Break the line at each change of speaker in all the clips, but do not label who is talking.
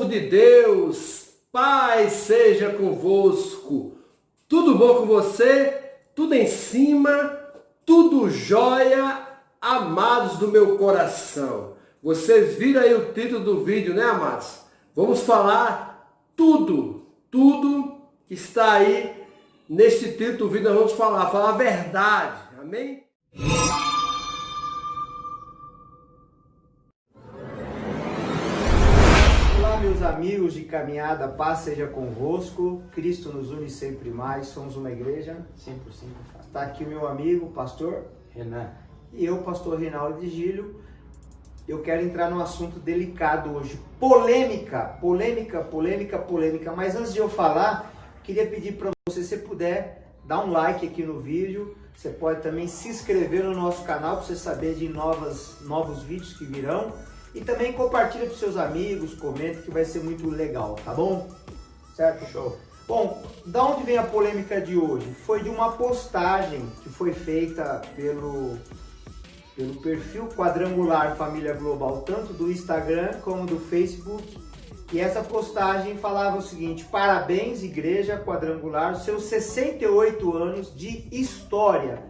de Deus, paz seja convosco. Tudo bom com você? Tudo em cima? Tudo jóia, amados do meu coração. Vocês viram aí o título do vídeo, né, amados? Vamos falar tudo que está aí neste título do vídeo. Nós vamos falar a verdade, amém?
Meus amigos de caminhada, paz seja convosco, Cristo nos une sempre mais, somos uma igreja 100%. Está aqui o meu amigo, pastor
Renan.
E eu, pastor Reinaldo de Gílio. Eu quero entrar num assunto delicado hoje, polêmica, mas antes de eu falar, queria pedir para você, se puder, dar um like aqui no vídeo, você pode também se inscrever no nosso canal para você saber de novos vídeos que virão. E também compartilha para os seus amigos, comenta que vai ser muito legal, tá bom? Certo?
Show.
Bom, da onde vem a polêmica de hoje? Foi de uma postagem que foi feita pelo perfil Quadrangular Família Global, tanto do Instagram como do Facebook. E essa postagem falava o seguinte: parabéns, Igreja Quadrangular, seus 68 anos de história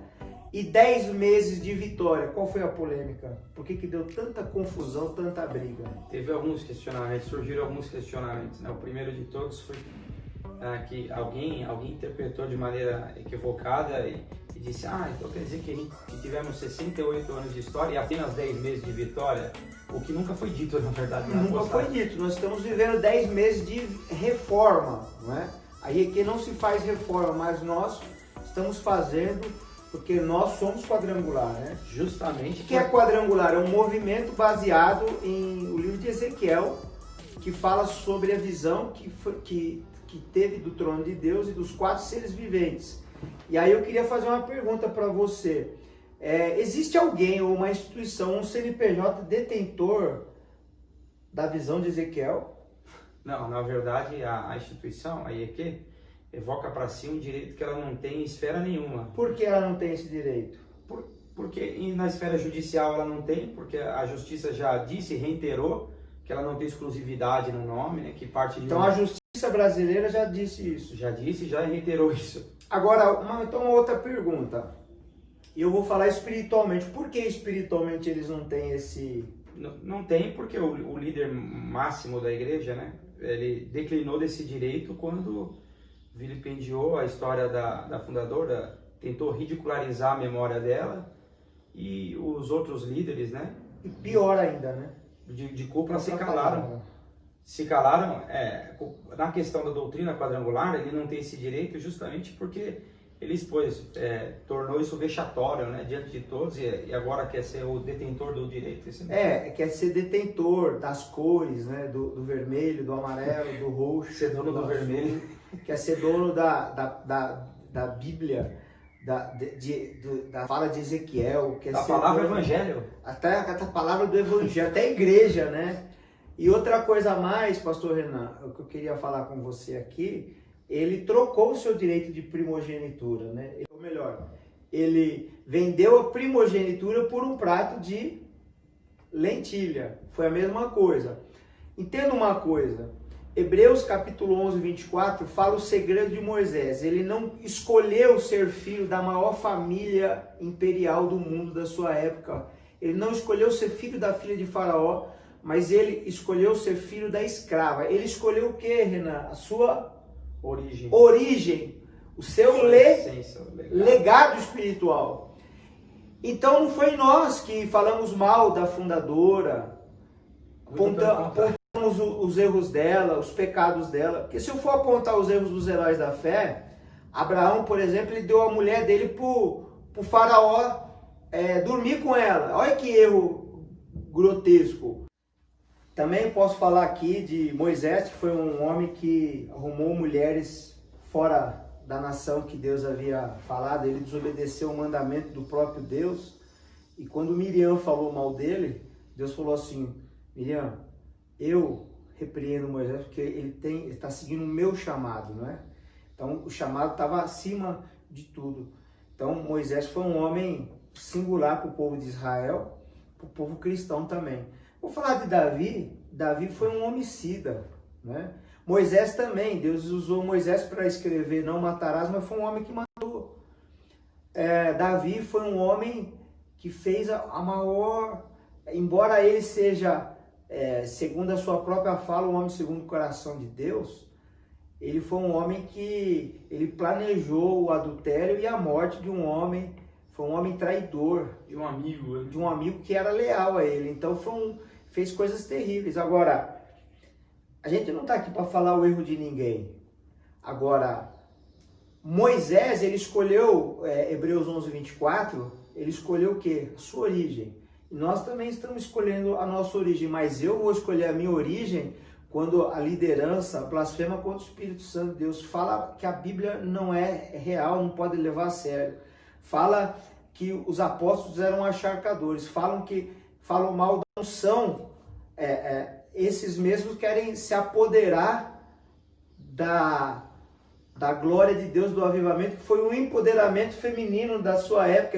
e 10 meses de vitória. Qual foi a polêmica? Por que deu tanta confusão, tanta briga?
Teve alguns questionamentos, surgiram alguns questionamentos, né? O primeiro de todos foi que alguém interpretou de maneira equivocada e disse: então quer dizer que tivemos 68 anos de história e apenas 10 meses de vitória? O que nunca foi dito, na verdade.
Nunca foi dito. Nós estamos vivendo 10 meses de reforma, não é? Aí aqui não se faz reforma, mas nós estamos fazendo, porque nós somos quadrangular, né?
Justamente.
O que é quadrangular? É um movimento baseado em o livro de Ezequiel, que fala sobre a visão que teve do trono de Deus e dos 4 seres viventes. E aí eu queria fazer uma pergunta para você. Existe alguém ou uma instituição, um CNPJ detentor da visão de Ezequiel?
Não, na verdade a instituição, a IEQ, evoca para si um direito que ela não tem em esfera nenhuma.
Por que ela não tem esse direito?
Porque na esfera judicial ela não tem, porque a justiça já disse e reiterou que ela não tem exclusividade no nome, né? Que parte de
Então a justiça brasileira já disse isso.
Já disse e já reiterou isso.
Agora, uma outra pergunta. E eu vou falar espiritualmente. Por que espiritualmente eles não têm esse...
Não tem, porque o líder máximo da igreja, né? Ele declinou desse direito quando vilipendiou a história da fundadora, tentou ridicularizar a memória dela, e os outros líderes, né?
E pior ainda, né?
De cúpula se calaram. Se calaram. Na questão da doutrina quadrangular, ele não tem esse direito justamente porque ele expôs, tornou isso vexatório, né, diante de todos, e agora quer ser o detentor do direito.
Quer ser detentor das cores, né, do vermelho, do amarelo, do roxo.
Ser dono do vermelho.
Quer ser dono da Bíblia, da fala de Ezequiel.
Da palavra evangelho.
Até a palavra do evangelho, até a igreja, né? E outra coisa a mais, pastor Renan, o que eu queria falar com você aqui, ele trocou o seu direito de primogenitura, né? Ou melhor, ele vendeu a primogenitura por um prato de lentilha. Foi a mesma coisa. Entenda uma coisa, Hebreus capítulo 11, 24, fala o segredo de Moisés. Ele não escolheu ser filho da maior família imperial do mundo da sua época. Ele não escolheu ser filho da filha de Faraó, mas ele escolheu ser filho da escrava. Ele escolheu o que, Renan? A sua origem, o seu legado espiritual. Então não foi nós que falamos mal da fundadora, apontamos os erros dela, os pecados dela. Porque se eu for apontar os erros dos heróis da fé, Abraão, por exemplo, ele deu a mulher dele pro faraó dormir com ela. Olha que erro grotesco. Também posso falar aqui de Moisés, que foi um homem que arrumou mulheres fora da nação que Deus havia falado. Ele desobedeceu o mandamento do próprio Deus. E quando Miriam falou mal dele, Deus falou assim: Miriam, eu repreendo Moisés porque ele está seguindo o meu chamado, não é? Então o chamado estava acima de tudo. Então Moisés foi um homem singular para o povo de Israel, para o povo cristão também. Vou falar de Davi. Davi foi um homicida. né? Moisés também, Deus usou Moisés para escrever não matarás, mas foi um homem que matou. Davi foi um homem que fez a maior, embora ele seja, segundo a sua própria fala, um homem segundo o coração de Deus, ele foi um homem que ele planejou o adultério e a morte de um homem, foi um homem traidor.
De um amigo.
De um amigo que era leal a ele, então fez coisas terríveis. Agora, a gente não está aqui para falar o erro de ninguém. Agora, Moisés, ele escolheu, Hebreus 11, 24, ele escolheu o quê? A sua origem. E nós também estamos escolhendo a nossa origem, mas eu vou escolher a minha origem quando a liderança blasfema contra o Espírito Santo de Deus. Fala que a Bíblia não é real, não pode levar a sério. Fala que os apóstolos eram acharcadores. Falam mal da unção. Esses mesmos querem se apoderar da glória de Deus, do avivamento, que foi um empoderamento feminino da sua época.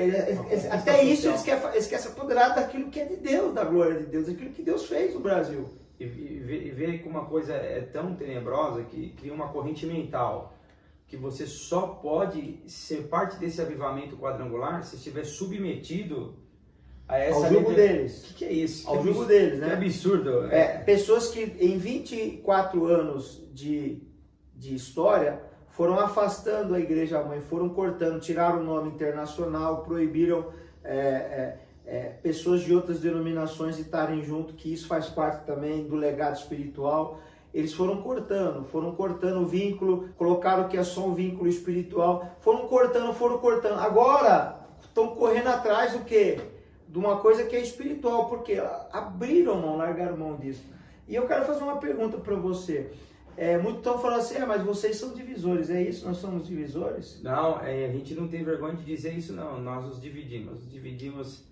Até isso eles querem se apoderar daquilo que é de Deus, da glória de Deus, daquilo que Deus fez no Brasil.
E ver que uma coisa é tão tenebrosa que cria uma corrente mental, que você só pode ser parte desse avivamento quadrangular se estiver submetido a essa...
Ao jugo deles.
O que é isso?
Ao jugo deles, né?
Que absurdo.
Pessoas que em 24 anos de história foram afastando a igreja mãe, foram cortando, tiraram o nome internacional, proibiram pessoas de outras denominações de estarem junto, que isso faz parte também do legado espiritual. Eles foram cortando o vínculo, colocaram que é só um vínculo espiritual, foram cortando. Agora estão correndo atrás do quê? De uma coisa que é espiritual, porque abriram mão, largaram mão disso. E eu quero fazer uma pergunta para você. Muitos estão falando assim, mas vocês são divisores, é isso? Nós somos divisores?
Não, a gente não tem vergonha de dizer isso não, nós nos dividimos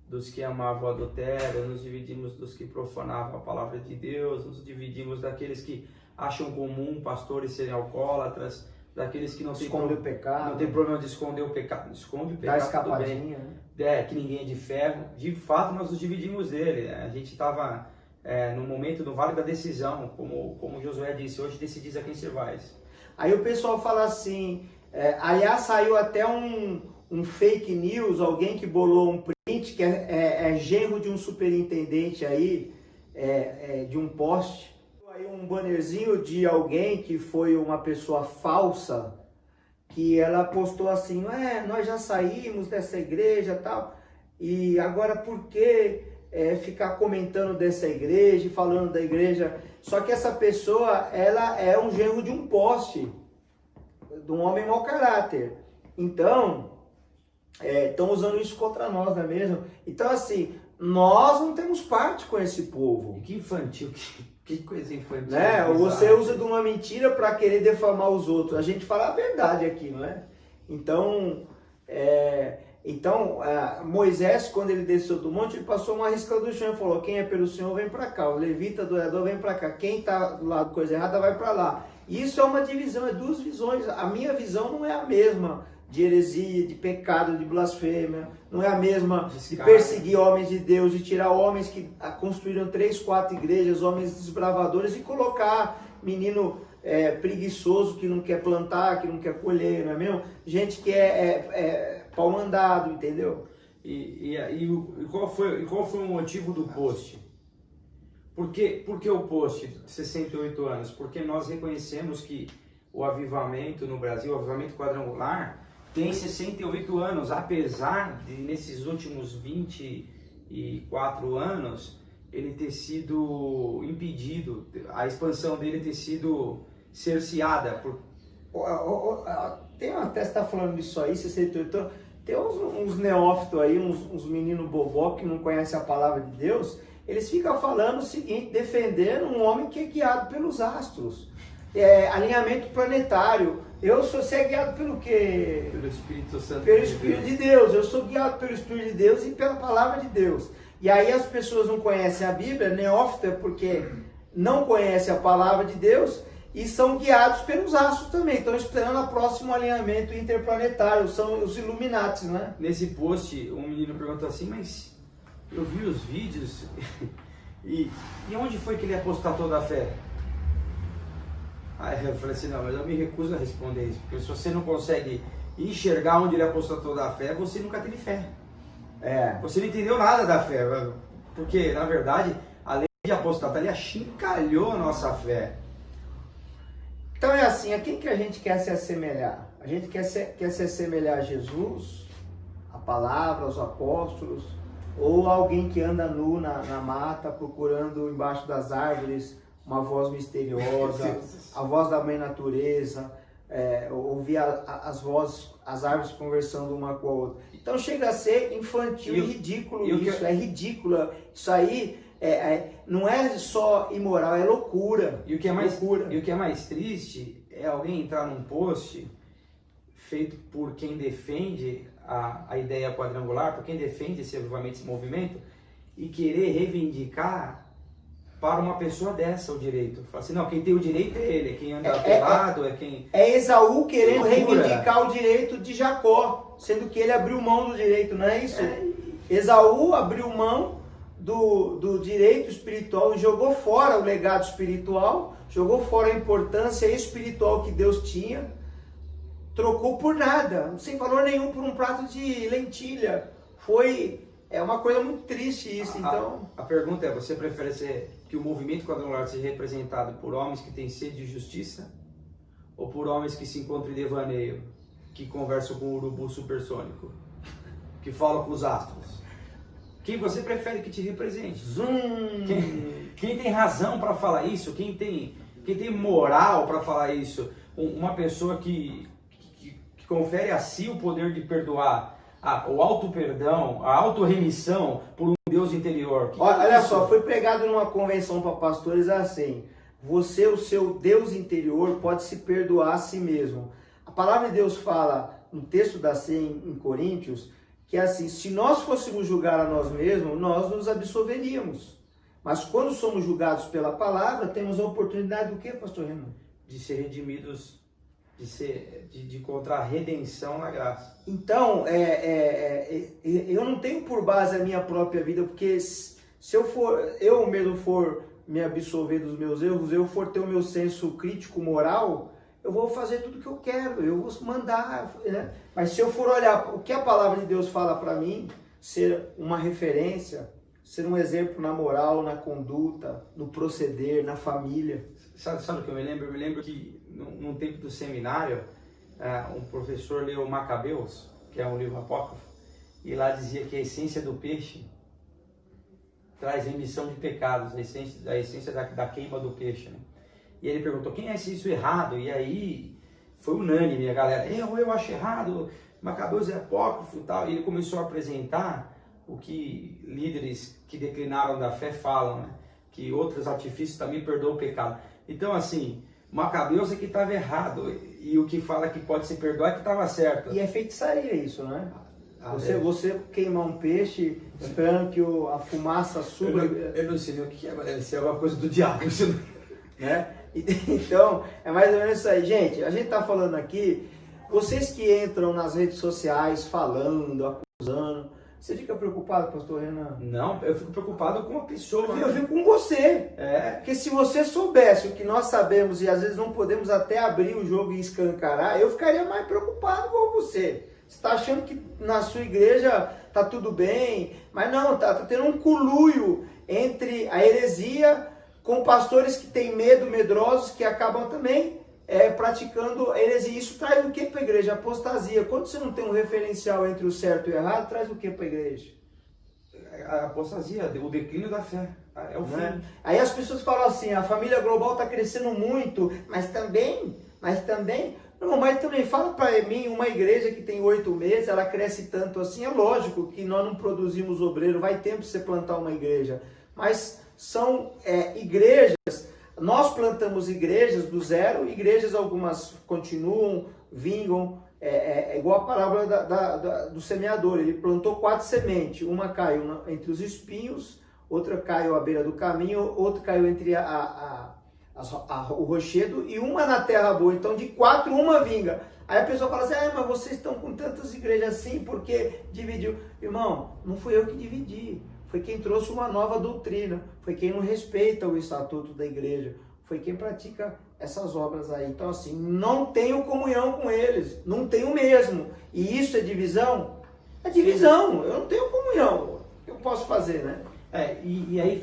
dos que amavam o adultério, nos dividimos dos que profanavam a palavra de Deus, nos dividimos daqueles que acham comum pastores serem alcoólatras, daqueles que não tem
pecado,
não tem problema de esconder o pecado, esconde o
dá
pecado,
escapadinha,
né? Que ninguém é de ferro. De fato, nós nos dividimos dele. A gente estava no momento do vale da decisão, como Josué disse, hoje decidis a quem servais.
Aí o pessoal fala assim, aliás, saiu até um fake news, alguém que bolou um print, que é genro de um superintendente aí, de um poste. Aí um bannerzinho de alguém que foi uma pessoa falsa, que ela postou assim, nós já saímos dessa igreja e tal, e agora por que ficar comentando dessa igreja, falando da igreja? Só que essa pessoa, ela é um genro de um poste, de um homem mau caráter. Então, estão usando isso contra nós, não é mesmo? Então, assim, nós não temos parte com esse povo.
E que infantil, que coisa infantil.
Né? Você usa de uma mentira para querer defamar os outros. A gente fala a verdade aqui, não é? Então, Moisés, quando ele desceu do monte, ele passou uma risca do chão e falou, quem é pelo Senhor vem para cá, o levita, adorador, vem para cá, quem está do lado da coisa errada vai para lá. Isso é uma divisão, é duas visões. A minha visão não é a mesma de heresia, de pecado, de blasfêmia, não é a mesma de perseguir homens de Deus, de tirar homens que construíram 3, 4 igrejas, homens desbravadores, e colocar menino preguiçoso que não quer plantar, que não quer colher, não é mesmo? Gente que é pau mandado, entendeu?
E qual foi o motivo do post? Por que o post de 68 anos? Porque nós reconhecemos que o avivamento no Brasil, o avivamento quadrangular, tem 68 anos, apesar de nesses últimos 24 anos ele ter sido impedido, a expansão dele ter sido cerceada.
Tem até você está falando disso aí, 68 anos, tem uns neófitos aí, uns meninos bobó que não conhecem a palavra de Deus, eles ficam falando o seguinte, defendendo um homem que é guiado pelos astros. Alinhamento planetário. Você é guiado pelo quê?
Pelo Espírito Santo.
Pelo Espírito de Deus. Eu sou guiado pelo Espírito de Deus e pela palavra de Deus. E aí as pessoas não conhecem a Bíblia, neófita, porque não conhecem a palavra de Deus e são guiados pelos astros também. Estão esperando o próximo alinhamento interplanetário. São os Illuminati, né?
Nesse post, um menino perguntou assim, mas eu vi os vídeos e onde foi que ele ia postar toda a fé? Aí eu falei assim, não, mas eu me recuso a responder isso, porque se você não consegue enxergar onde ele apostatou da fé, você nunca teve fé. Você não entendeu nada da fé, porque na verdade, além de apostatar, ele achincalhou a nossa fé.
Então é assim, a quem que a gente quer se assemelhar? A gente quer se assemelhar a Jesus, a palavra, aos apóstolos, ou alguém que anda nu na mata, procurando embaixo das árvores uma voz misteriosa, a voz da mãe natureza, ouvir as vozes, as árvores conversando uma com a outra. Então chega a ser infantil e ridículo isso, é ridícula. Isso aí não é só imoral, é loucura.
E o que é mais triste é alguém entrar num post feito por quem defende a ideia quadrangular, por quem defende esse avivamento, esse movimento, e querer reivindicar para uma pessoa dessa o direito. Fala assim, não, quem tem o direito é ele, quem anda pelado é quem...
É Esaú querendo reivindicar o direito de Jacó, sendo que ele abriu mão do direito, não é isso? Esaú abriu mão do direito espiritual e jogou fora o legado espiritual, jogou fora a importância espiritual que Deus tinha, trocou por nada, sem valor nenhum, por um prato de lentilha. É uma coisa muito triste isso, então...
A pergunta é, você prefere que o movimento quadrangular seja representado por homens que têm sede de justiça ou por homens que se encontram em devaneio, que conversam com o urubu supersônico, que falam com os astros? Quem você prefere que te represente? Quem tem razão para falar isso? Quem tem moral para falar isso? Uma pessoa que confere a si o poder de perdoar, o auto-perdão, a auto-remissão por um Deus interior.
Olha só, foi pregado numa convenção para pastores assim: você, o seu Deus interior, pode se perdoar a si mesmo. A palavra de Deus fala no texto da ceia em Coríntios que é assim: se nós fôssemos julgar a nós mesmos, nós nos absolveríamos. Mas quando somos julgados pela palavra, temos a oportunidade do quê, pastor Renan?
De ser redimidos, de encontrar redenção na graça.
Então, eu não tenho por base a minha própria vida, porque se eu mesmo for me absolver dos meus erros, eu for ter o meu senso crítico moral, eu vou fazer tudo o que eu quero, eu vou mandar, né? Mas se eu for olhar o que a palavra de Deus fala para mim, ser uma referência, ser um exemplo na moral, na conduta, no proceder, na família.
Sabe o que eu me lembro? Eu me lembro que num tempo do seminário, um professor leu Macabeus, que é um livro apócrifo, e lá dizia que a essência do peixe traz remissão de pecados, a essência da queima do peixe, né? E ele perguntou, quem acha isso errado? E aí foi unânime a galera, eu acho errado, Macabeus é apócrifo e tal. E ele começou a apresentar o que líderes que declinaram da fé falam, né? Que outros artifícios também perdoam o pecado. Então, assim, Macabeus é que estava errado, e o que fala que pode se perdoar é que estava certo.
E é feitiçaria isso, né? Você queimar um peixe esperando que a fumaça suba.
Eu não sei o que é, deve ser alguma coisa do diabo.
Né? Então, é mais ou menos isso aí. Gente, a gente está falando aqui, vocês que entram nas redes sociais falando, acusando, você fica preocupado, pastor Renan?
Não, eu fico preocupado com a pessoa.
Eu fico com você. Porque se você soubesse o que nós sabemos e às vezes não podemos até abrir o jogo e escancarar, eu ficaria mais preocupado com você. Você está achando que na sua igreja está tudo bem, mas não, está tendo um conluio entre a heresia com pastores que têm medo, medrosos, que acabam também praticando heresia. Isso traz o que para a igreja? Apostasia. Quando você não tem um referencial entre o certo e o errado, traz o que para a igreja?
A apostasia, o declínio da fé. É o fim.
Aí as pessoas falam assim, a família global está crescendo muito, mas também, não, mas também fala para mim, uma igreja que tem 8 meses, ela cresce tanto assim, é lógico que nós não produzimos obreiro, vai tempo você plantar uma igreja, mas são igrejas, nós plantamos igrejas do zero, igrejas algumas continuam, vingam, igual a parábola do semeador, ele plantou 4 sementes, uma caiu entre os espinhos, outra caiu à beira do caminho, outra caiu entre o rochedo e uma na terra boa. Então de 4, uma vinga. Aí a pessoa fala assim, mas vocês estão com tantas igrejas assim, porque dividiu? Irmão, não fui eu que dividi. Foi quem trouxe uma nova doutrina. Foi quem não respeita o estatuto da igreja. foi quem pratica essas obras aí. Então assim, não tenho comunhão com eles, não tenho mesmo. E isso é divisão? É divisão, eu não tenho comunhão. O que eu posso fazer, né?
E aí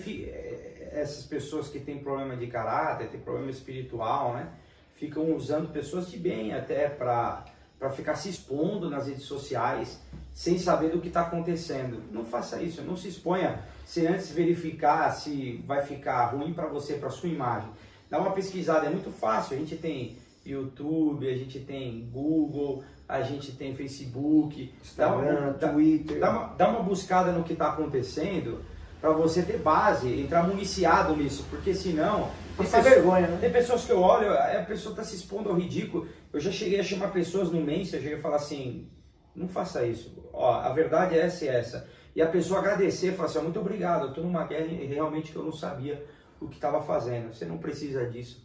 essas pessoas que têm problema de caráter, têm problema espiritual, né? Ficam usando pessoas de bem até para ficar se expondo nas redes sociais sem saber do que está acontecendo. Não faça isso, não se exponha sem antes verificar se vai ficar ruim para você, para sua imagem. Dá uma pesquisada, é muito fácil. A gente tem YouTube, a gente tem Google, a gente tem Facebook,
Instagram, Twitter.
Dá uma buscada no que está acontecendo para você ter base, entrar municiado nisso, porque senão...
Essa vergonha, né?
Tem pessoas que eu olho, a pessoa está se expondo ao ridículo. Eu já cheguei a chamar pessoas no Messenger e falar assim, não faça isso, ó, a verdade é essa e essa. E a pessoa agradecer, falar assim, muito obrigado, eu estou numa guerra realmente que eu não sabia o que estava fazendo. Você não precisa disso,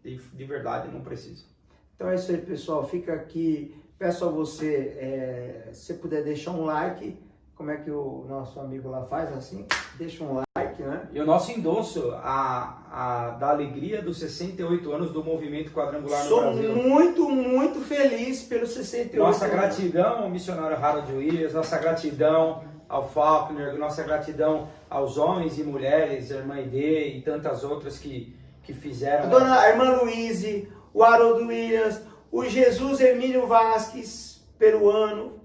de verdade não precisa.
Então é isso aí, pessoal, fica aqui, peço a você, se puder deixar um like, como é que o nosso amigo lá faz assim? Deixa um like, né?
E o nosso endosso da alegria dos 68 anos do Movimento Quadrangular no
Sou
Brasil.
muito, muito feliz pelos 68
Nossa
anos.
gratidão ao missionário Harold Williams, nossa gratidão ao Faulkner, nossa gratidão aos homens e mulheres, a irmã Ide e tantas outras que fizeram.
A irmã Luíse, o Harold Williams, o Jesus Hermínio Vasques, peruano,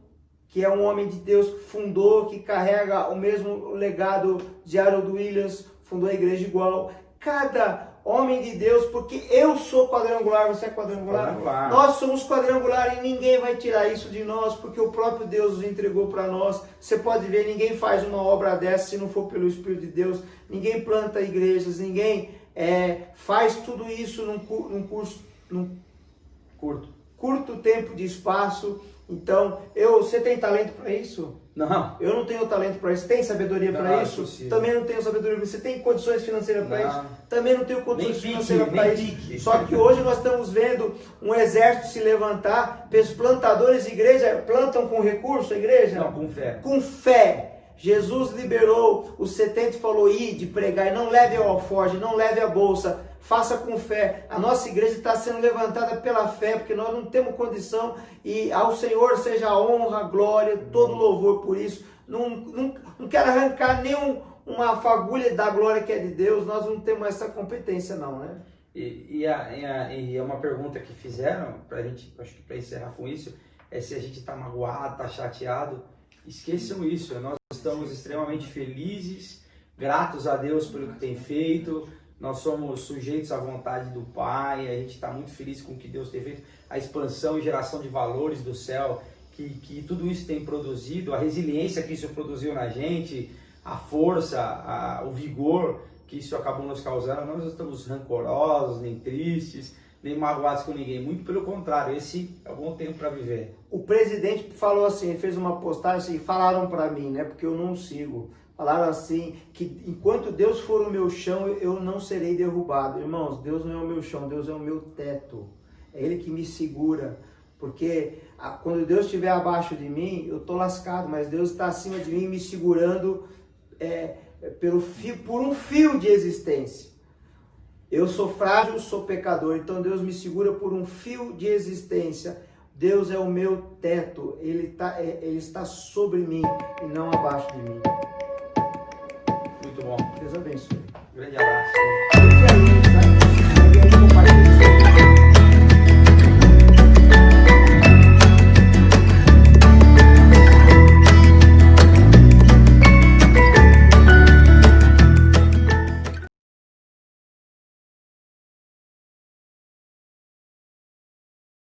que é um homem de Deus que fundou, que carrega o mesmo legado de Harold Williams, fundou a igreja igual. Cada homem de Deus, porque eu sou quadrangular, você é quadrangular? Nós somos quadrangular e ninguém vai tirar isso de nós, porque o próprio Deus nos entregou para nós. Você pode ver, ninguém faz uma obra dessa se não for pelo Espírito de Deus. Ninguém planta igrejas, ninguém faz tudo isso num curto tempo de espaço. Então, você tem talento para isso?
Não.
Eu não tenho talento para isso. Tem sabedoria para isso?
Possível.
Também não tenho sabedoria para isso. Você tem condições financeiras para isso? Também não tenho condições
Nem
financeiras
pique,
para
nem
isso.
pique.
Só que hoje nós estamos vendo um exército se levantar. Plantadores de igreja plantam com recurso a igreja?
Não, com fé.
Com fé. Jesus liberou os 70 e falou, ide pregar, e não leve o alforje, não leve a bolsa, faça com fé. A nossa igreja está sendo levantada pela fé, porque nós não temos condição, e ao Senhor seja a honra, a glória, todo louvor por isso. Não quero arrancar uma fagulha da glória que é de Deus, nós não temos essa competência não, né?
E é uma pergunta que fizeram, pra gente, acho que para encerrar com isso, é se a gente está magoado, está chateado. Esqueçam isso, nós estamos extremamente felizes, gratos a Deus pelo que tem feito, nós somos sujeitos à vontade do Pai, a gente está muito feliz com o que Deus tem feito, a expansão e geração de valores do céu, que tudo isso tem produzido, a resiliência que isso produziu na gente, a força, o vigor que isso acabou nos causando. Nós não estamos rancorosos, nem tristes, nem magoados com ninguém, muito pelo contrário, esse é um bom tempo para viver.
O presidente falou assim, ele fez uma postagem, falaram para mim, né, porque eu não sigo, falaram assim, que enquanto Deus for o meu chão, eu não serei derrubado. Irmãos, Deus não é o meu chão, Deus é o meu teto, é Ele que me segura, porque quando Deus estiver abaixo de mim, eu estou lascado, mas Deus está acima de mim, me segurando por um fio de existência. Eu sou frágil, sou pecador, então Deus me segura por um fio de existência. Deus é o meu teto, Ele está sobre mim e não abaixo de mim.
Muito bom.
Deus abençoe.
Grande abraço.